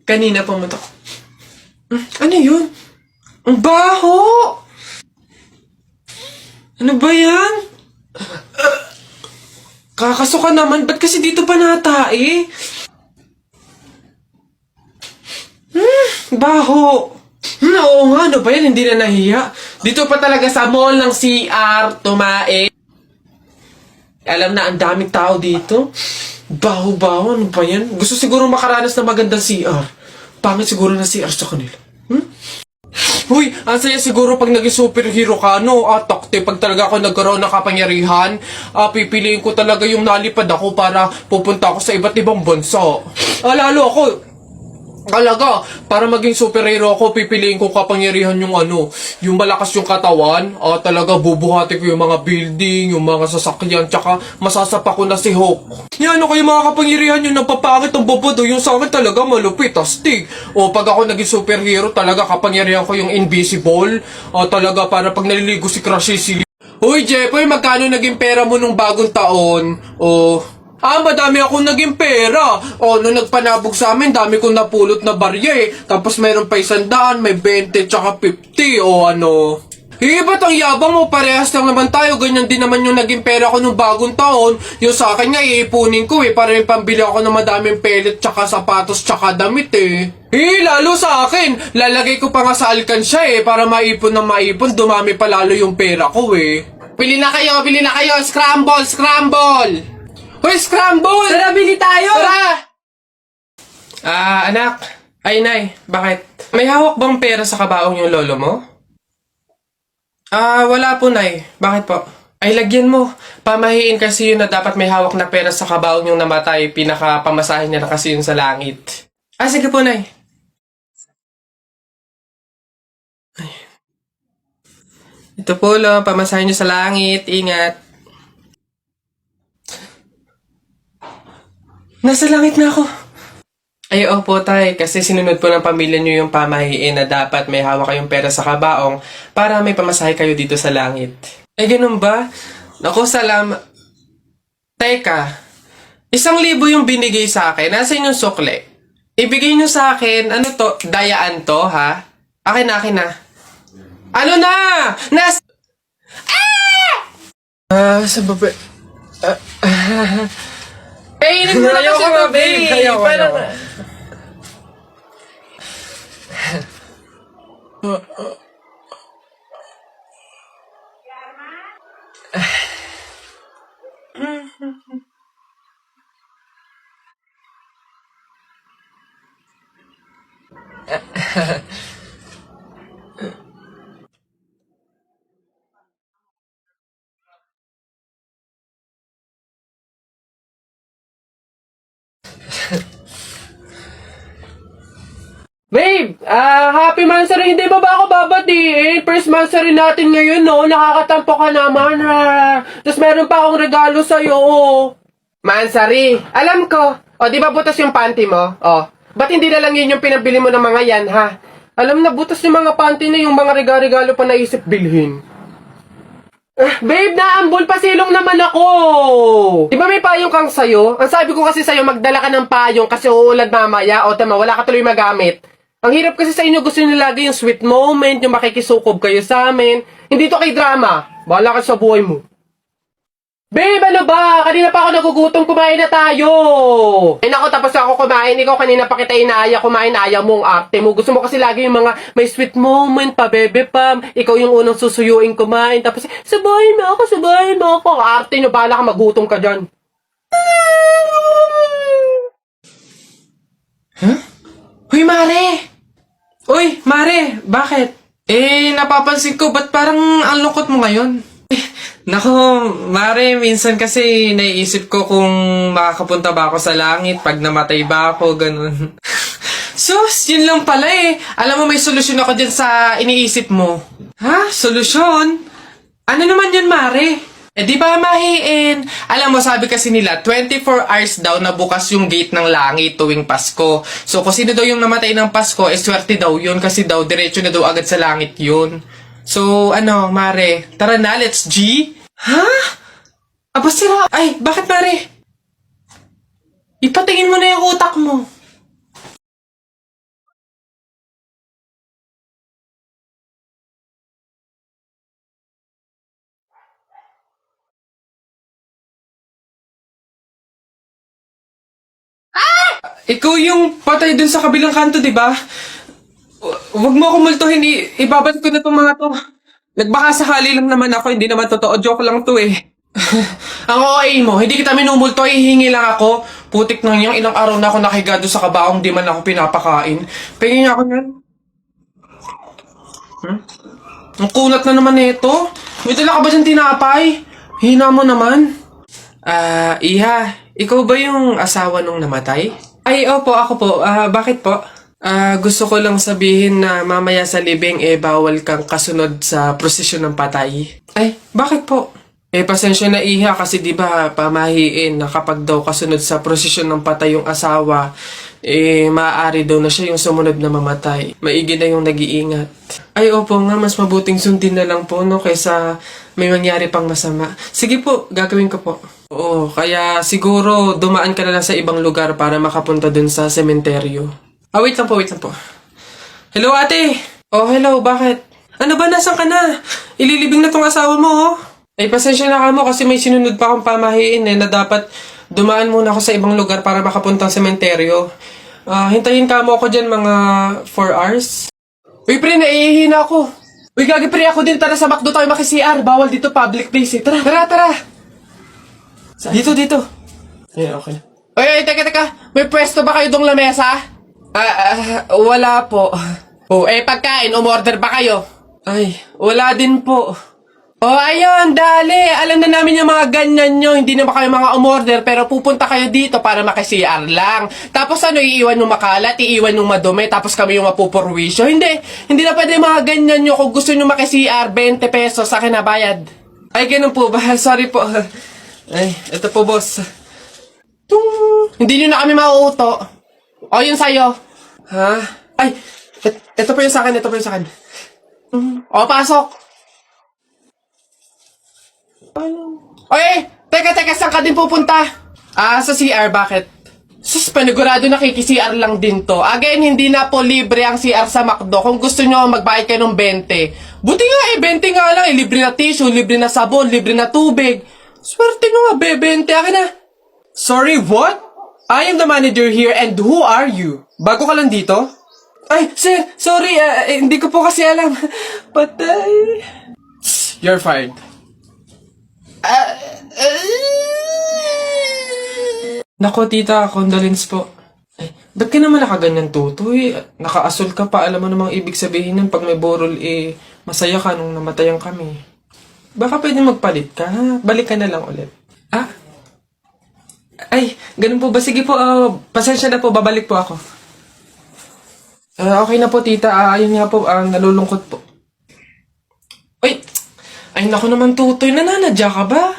Kanina pumutok. Ano yun? Ang baho! Ano ba yan? Kakasuka naman, ba't kasi dito pa natae? Baho! Oo nga, ano ba yan? Hindi na nahiya. Dito pa talaga sa mall ng CR, tumae. Alam na, ang daming tao dito. Baho-baho, ano ba yan? Gusto siguro makaranas ng magandang CR. Pangit siguro na CR sa kanila. Uy, ang saya siguro pag naging superhero ka, no? Takte, pag talaga ako nagkaroon ng kapangyarihan, pipiliin ko talaga yung nalipad ako para pupunta ako sa iba't ibang bansa. Lalo ako, talaga, para maging superhero ako, pipiliin ko kapangyarihan yung yung malakas yung katawan, talaga bubuhati ko yung mga building, yung mga sasakyan, tsaka masasapa ko na si Hulk. Yan, kayo mga kapangyarihan yung napapangit ang bobodo, yung sa akin talaga malupit, astig. Pag ako naging superhero, talaga kapangyarihan ko yung invisible, talaga para pag naliligo si Crush si Uy, Jepoy, magkano naging pera mo nung bagong taon? Madami akong naging pera. Nung nagpanabog sa amin, dami kong napulot na barya eh. Tapos meron pa 100, may 20, tsaka 50, ba't ang yabang mo? Parehas lang naman tayo. Ganyan din naman yung naging pera ko nung bagong taon. Yung sa akin nga, iipunin ko para may pambili ako ng madaming pellet, tsaka sapatos, tsaka damit lalo sa akin. Lalagay ko pa nga sa alkansya para maipon na maipon. Dumami pa lalo yung pera ko Bili na kayo, bili na kayo. Scramble, scramble! Hoy, scramble! Tara, bili tayo! Tara! Anak. Ay, nay. Bakit? May hawak bang pera sa kabaong yung lolo mo? Wala po, nay. Bakit po? Ay, lagyan mo. Pamahiin kasi yun na dapat may hawak na pera sa kabaong yung namatay. Pinakapamasahin niya na kasi yun sa langit. Sige po, nay. Ay. Ito po, lo. Pamasahin niyo sa langit. Ingat. Nasa langit na ako. Ay, opo, tay. Kasi sinunod po ng pamilya niyo yung pamahiin na dapat may hawak kayong pera sa kabaong para may pamasahe kayo dito sa langit. Ay, ganun ba? Naku, Teka, 1,000 yung binigay sa akin. Nasaan yung sukle? Ibigay niyo sa akin, ano to? Dayaan to, ha? Akin na. Ano na? Sa baba... Kainin mo na kasi ito, babe. Ayoko. Babe, happy Mansari. Hindi ba ako babatiin? First Mansari natin ngayon, no? Nakakatampo ka naman, ha? Tapos meron pa akong regalo sa'yo, Mansari, alam ko. Di ba butas yung panty mo? Ba't hindi na lang yun yung pinabili mo ng mga yan, ha? Alam na, butas yung mga panty na yung mga regalo pa naisip bilhin. Babe, naambol pa silong naman ako. Di ba may payong kang sayo? Ang sabi ko kasi sa'yo, magdala ka ng payong kasi uulad mamaya. Tama, wala ka tuloy magamit. Ang hirap kasi sa inyo, gusto nyo lagi yung sweet moment, yung makikisukob kayo sa amin. Hindi to kay drama. Bahala ka sa buhay mo. Babe, ano ba? Kanina pa ako nagugutom, kumain na tayo. Ay nako, tapos ako kumain. Ikaw kanina pa kita inaaya, kumain, ayaw mo ang arte mo. Gusto mo kasi lagi yung mga may sweet moment pa, bebe pam. Ikaw yung unang susuyuin kumain. Tapos, sabahin mo ako. Arte nyo, bahala ka, magutom ka dyan. Uy, Mare, bakit? Napapansin ko, ba't parang ang lungkot mo ngayon? Nako, Mare, minsan kasi naiisip ko kung makakapunta ba ako sa langit pag namatay ba ako, ganun. Sus, yun lang pala Alam mo, may solusyon ako dyan sa iniisip mo. Ha? Solusyon? Ano naman yun, Mare? Di ba mahiin? Alam mo, sabi kasi nila, 24 hours daw na bukas yung gate ng langit tuwing Pasko. So, kung sino daw yung namatay ng Pasko, swerte daw yun kasi daw, diretso na daw agad sa langit yun. So, Mare, tara na, let's G? Ha? Sira. Ay, bakit, Mare? Ipatingin mo na yung utak mo. Ikaw yung patay dun sa kabilang kanto, di ba? Huwag mo akong multuhin, ibabalik ko na tong mga to. Nagbaka sakali lang naman ako, hindi naman totoo, joke lang to eh. Ang OA mo, hindi kita minumulto, hihingi lang ako. Putik nang yung ilang araw na ako nakahiga doon sa kabaong, di man ako pinapakain. Pingin niya ako yan. Ang kunat na naman nito. May dala ka ba dyan tinapay? Hina mo naman. Iha, ikaw ba yung asawa nung namatay? Ay, opo, ako po. Bakit po? Gusto ko lang sabihin na mamaya sa libing bawal kang kasunod sa prosesyon ng patay. Ay, bakit po? Pasensya na Iha kasi di ba pamahiin na kapag daw kasunod sa prosesyon ng patay yung asawa, maaari daw na siya yung sumunod na mamatay. Maigi na yung nag-iingat. Ay, opo nga, mas mabuting sundin na lang po, no, kaysa may mangyari pang masama. Sige po, gagawin ko po. Oo, kaya siguro dumaan ka na lang sa ibang lugar para makapunta dun sa sementeryo. Wait lang po, wait lang po. Hello, ate! Oh, hello, bakit? Ano ba, nasan ka na? Ililibing na tong asawa mo, oh. Pasensya na ka mo kasi may sinunod pa akong pamahiin na dapat dumaan muna ako sa ibang lugar para makapuntang sementeryo. Hintayin ka mo ako dyan mga 4 hours. Uy, pre, naiihina ako. Uy, gagi pre, ako din. Tara sa McDo tayo maki-CR. Bawal dito public place eh. Tara, tara, tara. Dito, dito. Okay. Uy, teka. May pwesto ba kayo dong lamesa? Wala po. Pagkain, umorder ba kayo? Ay, wala din po. Ayun, dali. Alam na namin yung mga ganyan nyo. Hindi naman kayo mga umorder, pero pupunta kayo dito para maki-CR lang. Tapos iiwan yung makalat, iiwan yung madumi, tapos kami yung mapupurwisyo. Hindi na pwede mga ganyan nyo. Kung gusto nyo maki-CR, 20 pesos sa akin na bayad. Ay, ganun po ba? Sorry po. Ay, ito po, boss. Hindi nyo na kami mauuto. Yun sa'yo. Ha? Ay, ito po yung sa akin, pasok. Teka, saan ka din pupunta? Sa CR, bakit? Sus, panigurado nakiki-CR lang din to. Again, hindi na po libre ang CR sa McDo. Kung gusto nyo, magbayad kayo ng 20. Buti nga 20 nga lang. Libre na tissue, libre na sabon, libre na tubig. Swerte nyo nga, 20. Akin na. Sorry, what? I am the manager here and who are you? Bago ka lang dito? Ay, sir, sorry. Hindi ko po kasi alam. Patay. You're fired. Nako, tita, condolence po. Ba't ka naman nakaganyan, tutoy? Nakaasol ka pa, alam mo namang ibig sabihin nun pag may borol, masaya ka nung namatayan kami. Baka pwede magpalit ka, ha? Balik ka na lang ulit. Ay, ganun po ba? Sige po, pasensya na po, babalik po ako. Okay na po, tita. Ayun nga po, nalulungkot po. Ay, naku naman, tutoy, nananadya ka ba?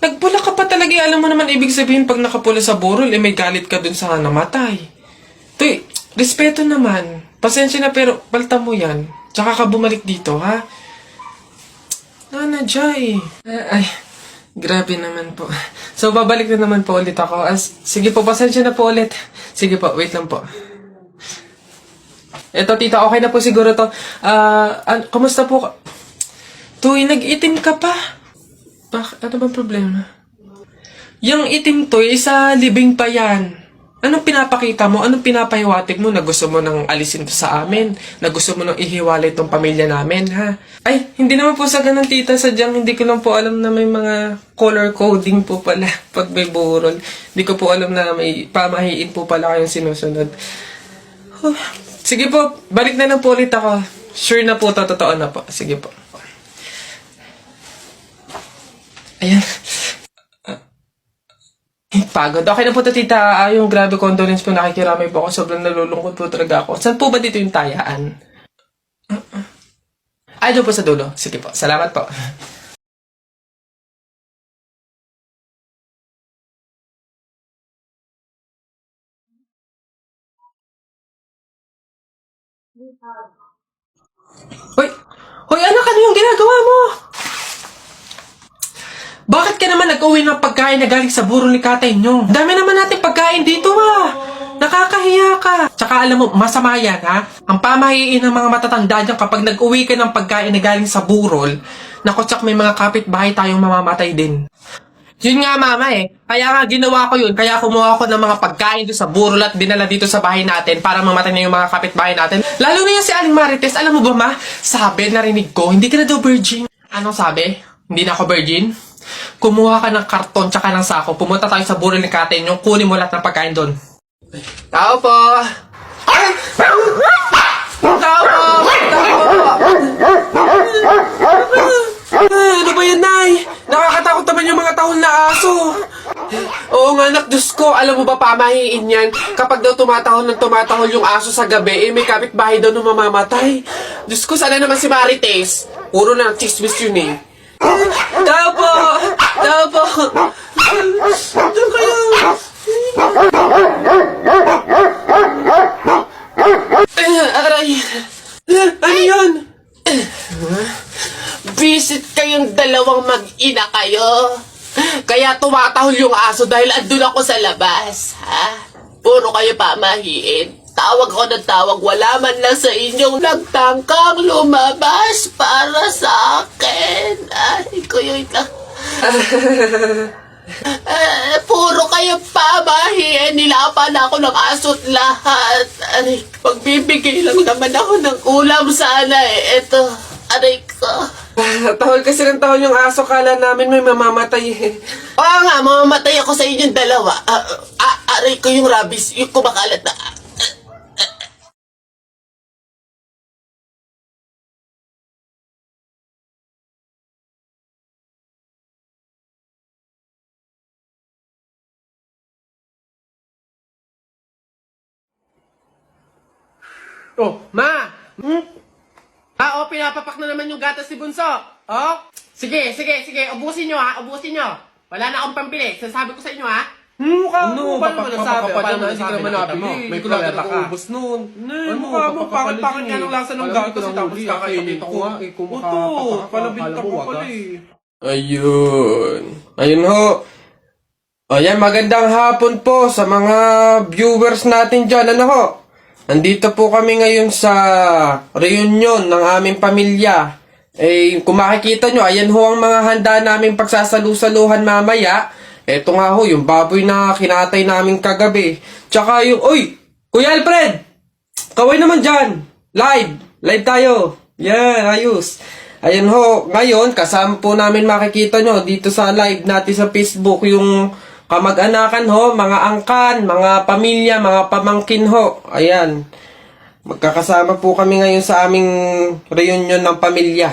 Nagpula ka pa talaga, alam mo naman ibig sabihin pag nakapula sa burol, may galit ka dun sa namatay. Tuy, respeto naman. Pasensya na pero palta mo yan. Tsaka ka bumalik dito, ha? Nanadya Ay, grabe naman po. So, babalik na naman po ulit ako. Sige po, pasensya na po ulit. Sige po, wait lang po. Eto, tita, okay na po siguro to. Kumusta po ka? Tuy, nag-itim ka pa. Ano bang problema? Yung itim to, sa libing pa yan. Anong pinapakita mo? Anong pinapahiwatig mo na gusto mo nang alisin to sa amin? Na gusto mo nang ihiwalay tong pamilya namin, ha? Ay, hindi naman po sa ganun, tita. Sadyang hindi ko lang po alam na may mga color coding po pala pag may burol. Hindi ko po alam na may pamahiin po pala kayong sinusunod. Sige po, balik na lang po ulit ako. Sure na po, totoo na po. Sige po. Ayan. Pagod. Okay na po to, tita. Yung grabe condolence po, nakikiramay po ako. Sobrang nalulungkot po talaga ako. Saan po ba dito yung tayaan? Doon po sa dulo. Sige po. Salamat po. Hoy, anak, ano yung ginagawa mo? Bakit ka naman nag-uwi ng pagkain na galing sa burol ni Katay nyo? Dami naman natin pagkain dito, Nakakahiya ka. Tsaka alam mo, masama yan, ha? Ang pamahiin ng mga matatanda dyan kapag nag-uwi ka ng pagkain na galing sa burol, naku, tsak may mga kapitbahay tayong mamamatay din. Yun nga mama eh. Kaya nga ginawa ko yun. Kaya kumuha ako ng mga pagkain doon sa burol at dinala dito sa bahay natin para mamatay na yung mga kapitbahay natin. Lalo na yung si Aling Marites. Alam mo ba ma? Sabi, narinig ko, hindi ka na daw virgin. Anong sabi? Hindi na ako virgin? Kumuha ka ng karton tsaka ng sako. Pumunta tayo sa burol ni Katen. Yung kunin mo lahat ng pagkain doon. Tao po! Ay! Tao po! Ano ba yan, Nay? Nakakatakot naman yung mga tahol na aso. Oo nga, anak, Diyos ko. Alam mo ba, pamahiin yan. Kapag daw tumatahol yung aso sa gabi, may kapitbahay daw na mamamatay. Diyos ko, sana naman si Marites. Puro na chismis yun eh. Tao po! Tao po! Diyan kayo! Aray! Ano yun? Visit kayong dalawang mag-ina kayo. Kaya tumatahol yung aso dahil andun ako sa labas, ha? Puro kayo pamahiin. Tawag ako ng tawag, wala man lang sa inyong nagtangkang lumabas para sa akin. Ay, kuyoy lang. Puro kayo pamahiin. Nilapan ako ng aso't lahat. Aray, magbibigay lang naman ako ng ulam sana eh. Ito, aray ko. Tahol kasi ng tahol yung aso, kala namin may mamamatay eh. Oo nga, mamamatay ako sa inyong dalawa. Aray ko yung rabies, yung kumakalat na. Oh, ma! Oo, pinapapak na naman yung gatas ni Bunso. Oh? Sige. Ubusin nyo ha. Ubusin nyo. Wala na akong pampili. Sasabi ko sa inyo ha. Paano naman nasabi? Paano naman nabili? May kulala ka. Ubus nun. Mukha mo, pakit-pakit nga ng lasa ng gatas. Tapos kakainin ko. Oto, palabinta ko pala eh. Ayun ho. Ayan, magandang hapon po sa mga viewers natin dyan. Ano ho? Nandito po kami ngayon sa reunion ng aming pamilya. Eh, kung makikita nyo, ayan ho ang mga handa naming pagsasalu-saluhan mamaya. Eto nga ho, yung baboy na kinatay namin kagabi. Tsaka yung, uy! Kuya Alfred! Kaway naman dyan! Live tayo! Yan, ayos. Ayan ho, ngayon, kasama po namin makikita nyo dito sa live natin sa Facebook yung kamag-anakan ho, mga angkan, mga pamilya, mga pamangkin ho. Ayan. Magkakasama po kami ngayon sa aming reunion ng pamilya.